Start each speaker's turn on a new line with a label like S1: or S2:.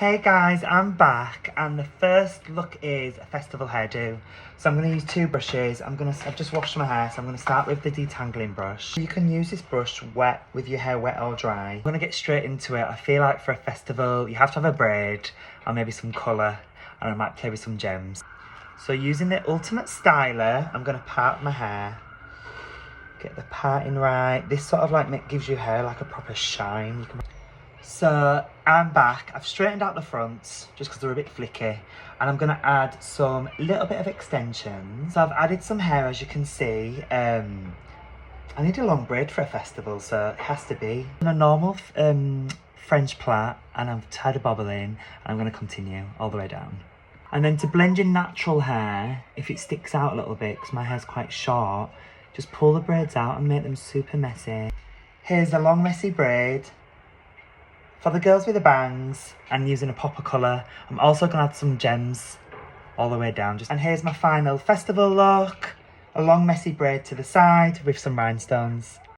S1: Hey guys, I'm back and the first look is a festival hairdo. So I'm going to use two brushes. I've just washed my hair, so I'm going to start with the detangling brush. You can use this brush wet, with your hair wet or dry. I'm going to get straight into it. I feel like for a festival, you have to have a braid and maybe some colour, and I might play with some gems. So using the Ultimate Styler, I'm going to part my hair. Get the parting right. This sort of like gives your hair like a proper shine. So I'm back. I've straightened out the fronts just because they're a bit flicky, and I'm going to add some little bit of extensions. So I've added some hair, as you can see. I need a long braid for a festival, so it has to be a normal French plait, and I've tied a bobble in, and I'm going to continue all the way down. And then to blend your natural hair, if it sticks out a little bit, because my hair's quite short, just pull the braids out and make them super messy. Here's a long messy braid. For the girls with the bangs, and using a pop of colour, I'm also going to add some gems all the way down. And here's my final festival look. A long messy braid to the side with some rhinestones.